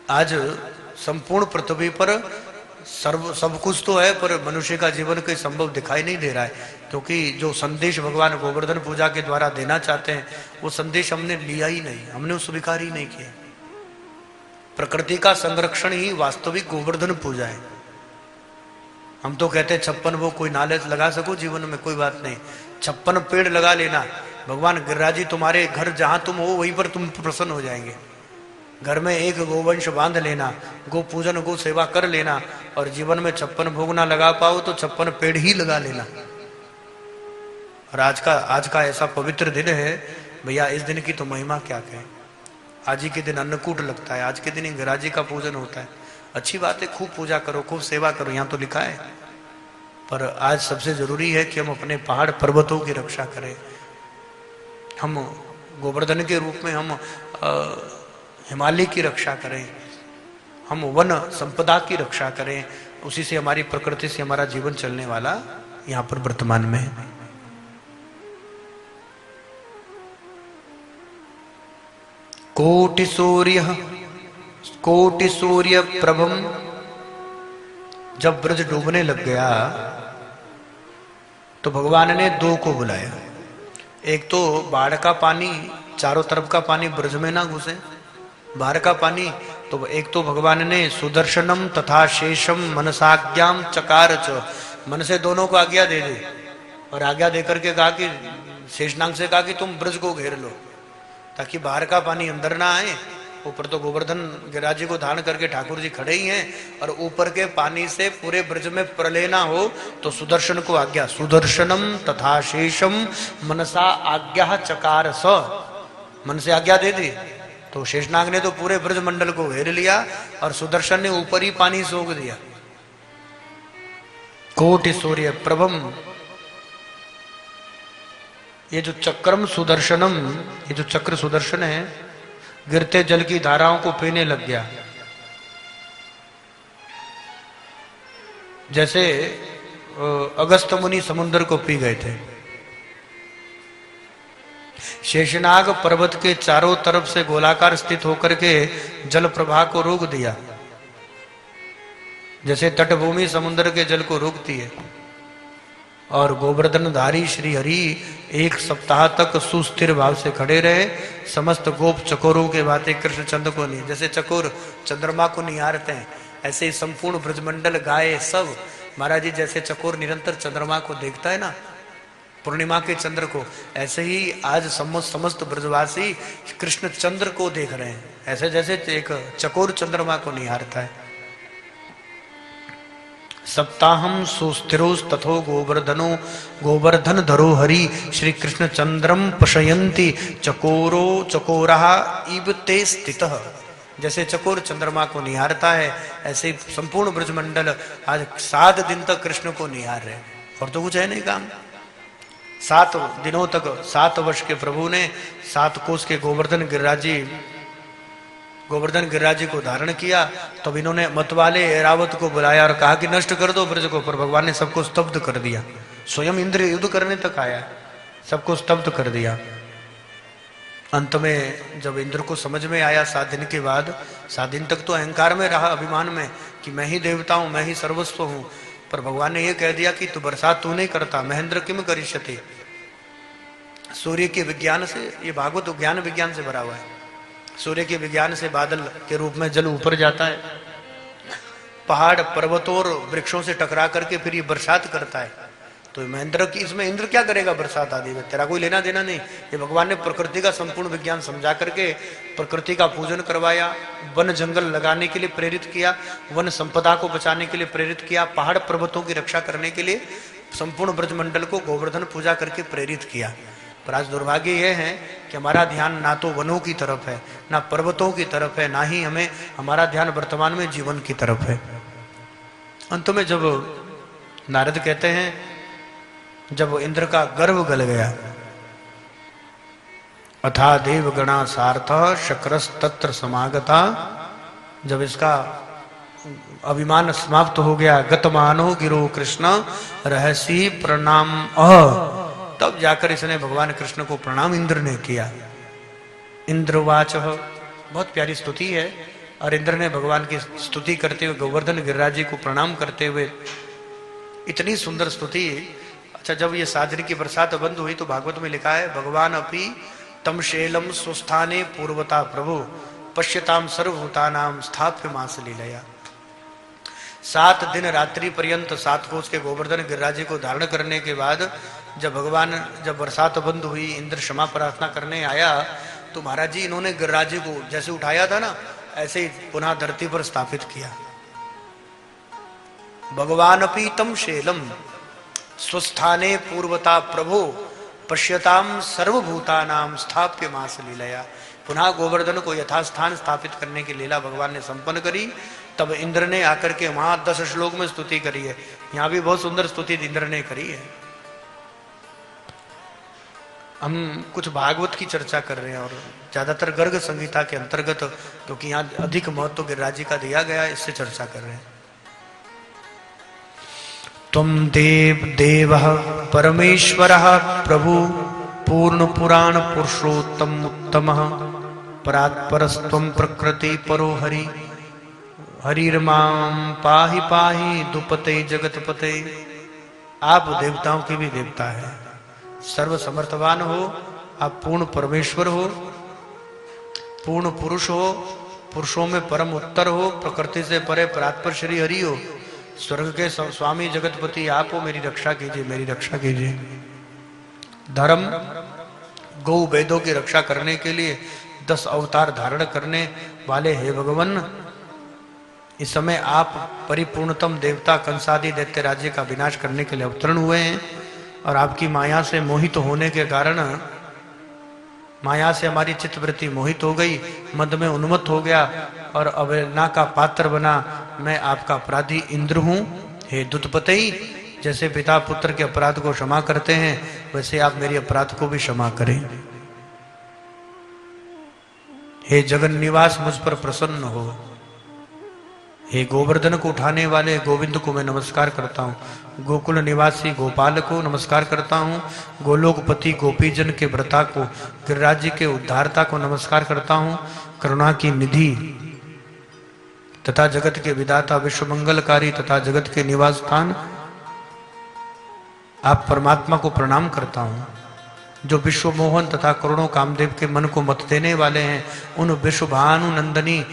आज संपूर्ण पृथ्वी पर सब कुछ तो है, पर मनुष्य का जीवन कोई संभव दिखाई नहीं दे रहा है, क्योंकि जो संदेश भगवान गोवर्धन पूजा के द्वारा देना चाहते हैं वो संदेश हमने लिया ही नहीं, हमने स्वीकार ही नहीं किया। प्रकृति का संरक्षण ही वास्तविक गोवर्धन पूजा है। हम तो कहते हैं 56 वो कोई नालेज लगा सको जीवन में, कोई बात नहीं, 56 पेड़ लगा लेना, भगवान गिरिराज जी तुम्हारे घर जहां तुम हो वहीं पर तुम प्रसन्न हो जाएंगे। घर में एक गोवंश बांध लेना, गो पूजन गो सेवा कर लेना, और जीवन में 56 भोग ना लगा पाओ तो 56 पेड़ ही लगा लेना। और आज का ऐसा पवित्र दिन है भैया, इस दिन की तो महिमा क्या कहें। आज ही के दिन अन्नकूट लगता है, आज के दिन ही गिरिराज जी का पूजन होता है। अच्छी बात है, खूब पूजा करो, खूब सेवा करो, यहाँ तो लिखा है, पर आज सबसे जरूरी है कि हम अपने पहाड़ पर्वतों की रक्षा करें। हम गोवर्धन के रूप में हम हिमालय की रक्षा करें, हम वन संपदा की रक्षा करें, उसी से हमारी प्रकृति से हमारा जीवन चलने वाला यहाँ पर वर्तमान में है। कोटि सूर्य प्रभम, जब ब्रज डूबने लग गया तो भगवान ने दो को बुलाया। एक तो बाढ़ का पानी, चारों तरफ का पानी ब्रज में ना घुसे, बाहर का पानी, तो एक तो भगवान ने सुदर्शनम तथा शेषम मनसाज्ञाम चकार च, मन से दोनों को आज्ञा दे दी, और आज्ञा देकर के कहा कि शेषनाग से कहा कि तुम ब्रज को घेर लो, ताकि बाहर का पानी अंदर ना आए। ऊपर तो गोवर्धन गिरिराज जी को धारण करके ठाकुर जी खड़े ही हैं, और ऊपर के पानी से पूरे ब्रज में प्रलय ना हो, तो सुदर्शन को आज्ञा, सुदर्शनम तथा शेषम मनसा आज्ञा चकार स, मन से आज्ञा दे दी, तो शेषनाग ने तो पूरे ब्रज मंडल को घेर लिया और सुदर्शन ने ऊपर ही पानी सोख दिया। कोटि सूर्य प्रभम, ये जो चक्रम सुदर्शनम, ये जो चक्र सुदर्शन है, गिरते जल की धाराओं को पीने लग गया। जैसे अगस्त मुनि समुद्र को पी गए थे। शेषनाग पर्वत के चारों तरफ से गोलाकार स्थित होकर के जल प्रवाह को रोक दिया, जैसे तटभूमि समुद्र के जल को रोकती है। और गोवर्धनधारी श्री हरि 1 सप्ताह तक सुस्थिर भाव से खड़े रहे। समस्त गोप चकोरों के बातें कृष्णचंद्र को नहीं, जैसे चकोर चंद्रमा को निहारते हैं, ऐसे ही संपूर्ण ब्रजमंडल गाय सब, महाराज जी जैसे चकोर निरंतर चंद्रमा को देखता है ना, पूर्णिमा के चंद्र को, ऐसे ही आज समस्त ब्रजवासी कृष्ण चंद्र को देख रहे हैं, ऐसे जैसे एक चकोर चंद्रमा को निहारता है। सप्ताहम सुस्थिरोस तथो गोवर्धन धरो हरि श्री कृष्ण चंद्रम पशयंती चकोरा इव ते स्थितः, जैसे चकोर चंद्रमा को निहारता है, ऐसे संपूर्ण ब्रजमंडल आज 7 दिन तक कृष्ण को निहार रहे। और तो कुछ है नहीं काम। 7 दिनों तक 7 वर्ष के प्रभु ने 7 कोस के गोवर्धन गिरिराज जी को धारण किया। तब इन्होंने मतवाले ऐरावत को बुलाया और कहा कि नष्ट कर दो ब्रज को, पर भगवान ने सबको स्तब्ध कर दिया। स्वयं इंद्र युद्ध करने तक आया, सबको स्तब्ध कर दिया। अंत में जब इंद्र को समझ में आया 7 दिन के बाद, 7 दिन तक तो अहंकार में रहा, अभिमान में कि मैं ही देवता हूं, मैं ही सर्वस्व हूं, पर भगवान ने यह कह दिया कि तू बरसात तू नहीं करता, महेंद्र किम करिष्यति। सूर्य के विज्ञान से, ये भागवत ज्ञान विज्ञान से भरा हुआ है, सूर्य के विज्ञान से बादल के रूप में जल ऊपर जाता है, पहाड़ पर्वतों और वृक्षों से टकरा करके फिर ये बरसात करता है। तो महेंद्र की इसमें इंद्र क्या करेगा बरसात आदि में, तेरा कोई लेना देना नहीं। ये भगवान ने प्रकृति का संपूर्ण विज्ञान समझा करके प्रकृति का पूजन करवाया, वन जंगल लगाने के लिए प्रेरित किया, वन संपदा को बचाने के लिए प्रेरित किया, पहाड़ पर्वतों की रक्षा करने के लिए संपूर्ण ब्रजमंडल को गोवर्धन पूजा करके प्रेरित किया। पर आज दुर्भाग्य यह है कि हमारा ध्यान ना तो वनों की तरफ है, ना पर्वतों की तरफ है, ना ही हमें हमारा ध्यान वर्तमान में जीवन की तरफ है। अंत में जब नारद कहते हैं, जब इंद्र का गर्व गल गया, अथा देवगणा सार्थ शक्रस तत्र समागता, जब इसका अभिमान समाप्त हो गया, गतमानो गिरो कृष्ण रहसी प्रणाम तब जाकर इसने भगवान कृष्ण को प्रणाम इंद्र ने किया। इंद्रवाच, बहुत प्यारी स्तुति है, और इंद्र ने भगवान की स्तुति करते हुए गोवर्धन गिरिराज जी को प्रणाम करते हुए इतनी सुंदर स्तुति। अच्छा, जब ये साजन की बरसात बंद हुई तो भागवत में लिखा है, भगवान अपि तम शैलम स्वस्थाने पूर्वता प्रभु पश्यताम सर्वभूतानाम स्थाप्य मास लीलया। 7 दिन रात्रि पर्यंत 7 कोस के गोवर्धन गिरिराज को धारण करने के बाद जब बरसात बंद हुई, इंद्र क्षमा प्रार्थना करने आया तो महाराज जी इन्होंने गिरिराज जी को जैसे उठाया था ना, ऐसे ही पुनः धरती पर स्थापित किया। भगवान अपि तम शैलम स्वस्थाने पूर्वता प्रभो पश्यताम सर्वभूतानाम स्थाप्य मास लीलया। पुनः गोवर्धन को यथास्थान स्थापित करने की लीला भगवान ने संपन्न करी। तब इंद्र ने आकर के वहां 10 श्लोक में स्तुति करी है। यहां भी बहुत सुंदर स्तुति इंद्र ने करी है। हम कुछ भागवत की चर्चा कर रहे हैं और ज्यादातर गर्ग संहिता के अंतर्गत, क्योंकि यहाँ अधिक महत्व गिरिराज जी का दिया गया है, इससे चर्चा कर रहे हैं। तुम देव देव परमेश्वर प्रभु पूर्ण पुराण पुरुषोत्तम उत्तम परात्परस्त्वं प्रकृति परो हरि हरिर्मां पाहि पाहि दुपते जगतपते। आप देवताओं के भी देवता है, सर्व समर्थवान हो, आप पूर्ण परमेश्वर हो, पूर्ण पुरुष हो, पुरुषों में परम उत्तर हो, प्रकृति से परे परात्पर श्री हरि हो, स्वर्ग के स्वामी जगतपति आप हो। मेरी रक्षा कीजिए, मेरी रक्षा कीजिए। धर्म गौ वेदों की रक्षा करने के लिए 10 अवतार धारण करने वाले हे भगवान, इस समय आप परिपूर्णतम देवता कंसादि दैत्य राज्य का विनाश करने के लिए अवतरण हुए हैं। और आपकी माया से मोहित होने के कारण, माया से हमारी चित्तवृत्ति मोहित हो गई, मद में उन्मत्त हो गया और अवहेलना का पात्र बना। मैं आपका अपराधी इंद्र हूं। हे दुतपते, जैसे पिता पुत्र के अपराध को क्षमा करते हैं, वैसे आप मेरे अपराध को भी क्षमा करें। हे जगन निवास, मुझ पर प्रसन्न हो। हे गोवर्धन को उठाने वाले गोविंद को मैं नमस्कार करता हूँ। गोकुल निवासी गोपाल को नमस्कार करता हूँ। गोलोकपति गोपीजन के व्रता को, गिरिराज जी के उद्धारता को नमस्कार करता हूँ। करुणा की निधि तथा जगत के विधाता, विश्व मंगलकारी तथा जगत के निवास स्थान आप परमात्मा को प्रणाम करता हूँ। जो विश्व मोहन तथा करुणों कामदेव के मन को मत देने वाले हैं, उन विश्व भानु नंदनी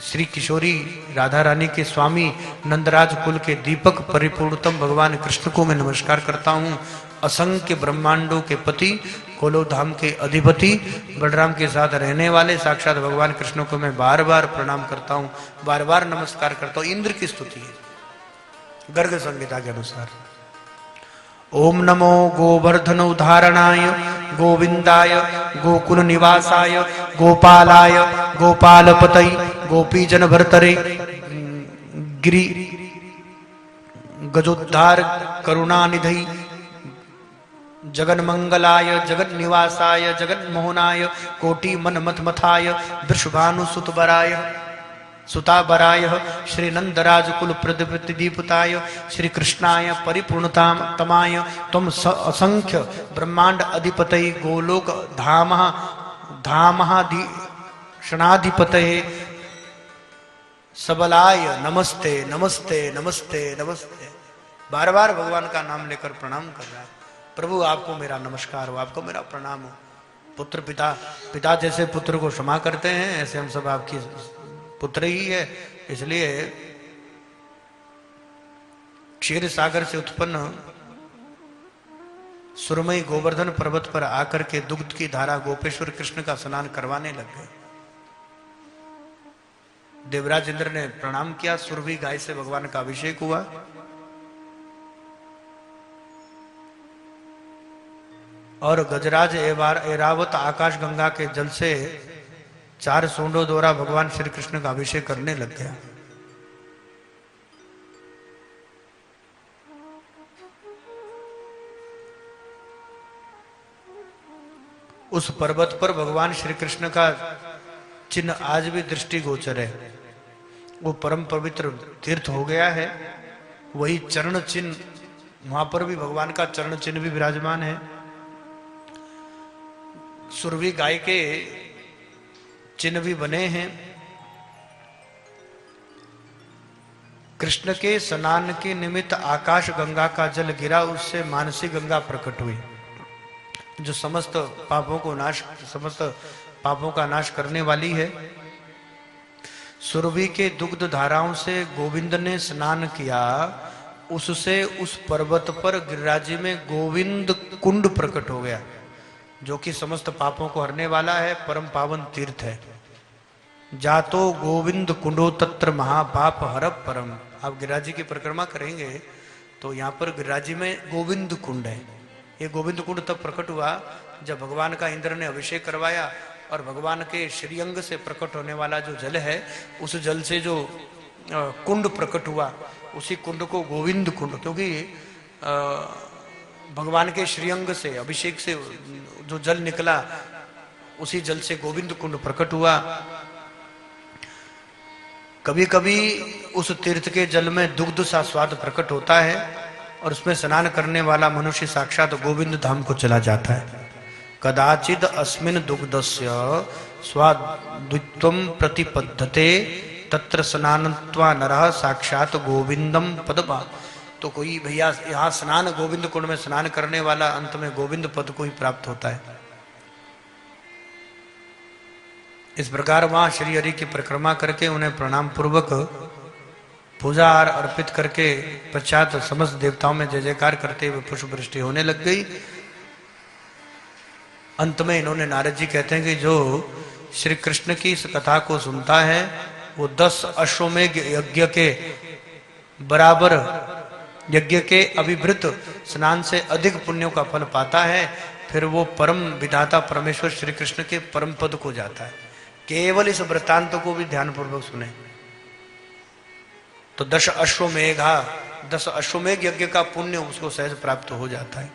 श्री किशोरी राधा रानी के स्वामी नंदराज कुल के दीपक परिपूर्णतम भगवान कृष्ण को मैं नमस्कार करता हूँ। असंख्य ब्रह्मांडों के पति, गोलोकधाम के अधिपति, बलराम के साथ रहने वाले साक्षात भगवान कृष्ण को मैं बार बार प्रणाम करता हूँ, बार बार नमस्कार करता हूँ। इंद्र की स्तुति है गर्ग संहिता के अनुसार। ओम नमो गोवर्धन उदाहरणाय गोविंदाय गोकुल निवासाय गोपालाय गोपालपतै गोपीजन भर्तरे गिरि गजोद्धार करुणानिधि जगन मंगलाय जगन निवासाय जगन मोहनाय कोटि मन मत मथाय वृषभानु सुतबराय सुताबराय श्री नंदराज कुल प्रदीपताय श्री कृष्णाय परिपूर्णताम तमाय तुम असंख्य ब्रह्मांड अधिपतये गोलोक धाम क्षणाधिपतये सबलाय नमस्ते नमस्ते नमस्ते नमस्ते। बार बार भगवान का नाम लेकर प्रणाम कर रहा है। प्रभु आपको मेरा नमस्कार हो, आपको मेरा प्रणाम हो। पुत्र पिता जैसे पुत्र को क्षमा करते हैं, ऐसे हम सब आपकी पुत्र ही है। इसलिए क्षीर सागर से उत्पन्न सुरमई गोवर्धन पर्वत पर आकर के दुग्ध की धारा गोपेश्वर कृष्ण का स्नान करवाने लग गए। देवराज इंद्र ने प्रणाम किया, सुरभि गाय से भगवान का अभिषेक हुआ। और गजराज एरावत आकाश गंगा के जल से 4 सूंडों द्वारा भगवान श्री कृष्ण का अभिषेक करने लग गया। उस पर्वत पर भगवान श्री कृष्ण का चिन्ह आज भी दृष्टिगोचर है। वो परम पवित्र तीर्थ हो गया है। वही चरण चिन्ह, वहां पर भी भगवान का चरण चिन्ह भी विराजमान है। सुरभि गाय के चिन्ह भी बने हैं। कृष्ण के स्नान के निमित्त आकाश गंगा का जल गिरा, उससे मानसी गंगा प्रकट हुई, जो समस्त पापों का नाश करने वाली है। सुरभि के दुग्ध धाराओं से गोविंद ने स्नान किया, उससे उस पर्वत पर गिरिराज में गोविंद कुंड प्रकट हो गया, जो कि समस्त पापों को हरने वाला है, परम पावन तीर्थ है। जातो गोविंद कुंडो तत्र महापाप हरप परम। आप गिरिराज की परिक्रमा करेंगे तो यहाँ पर गिरिराज में गोविंद कुंड है। ये गोविंद कुंड तब प्रकट हुआ जब भगवान का इंद्र ने अभिषेक करवाया और भगवान के श्रीअंग से प्रकट होने वाला जो जल है, उस जल से जो कुंड प्रकट हुआ, उसी कुंड को गोविंद कुंड, क्योंकि भगवान के श्रीअंग से अभिषेक से जो जल निकला, उसी जल से गोविंद कुंड प्रकट हुआ। कभी कभी उस तीर्थ के जल में दुग्ध सा स्वाद प्रकट होता है और उसमें स्नान करने वाला मनुष्य साक्षात गोविंद धाम को चला जाता है। कदाचिद अस्मिन दुग्धस्य स्वाद्वित्वम प्रतिपद्धते तत्र स्नानत्वा नरः साक्षात गोविंदम पदपा। तो कोई भैया यहाँ स्नान, गोविंद कुंड में स्नान करने वाला अंत में गोविंद पद को ही प्राप्त होता है। इस प्रकार वहां श्री हरि की परिक्रमा करके उन्हें प्रणाम पूर्वक पूजा अर्पित करके पश्चात समस्त देवताओं में जय जयकार करते हुए पुष्प वृष्टि होने लग गई। अंत में इन्होंने, नारद जी कहते हैं कि जो श्री कृष्ण की इस कथा को सुनता है वो 10 अश्वमेघ यज्ञ के बराबर, यज्ञ के अभिभृत स्नान से अधिक पुण्यों का फल पाता है। फिर वो परम विधाता परमेश्वर श्री कृष्ण के परम पद को जाता है। केवल इस वृत्तांत को भी ध्यानपूर्वक सुने तो 10 अश्वमेघ यज्ञ का पुण्य उसको सहज प्राप्त हो जाता है।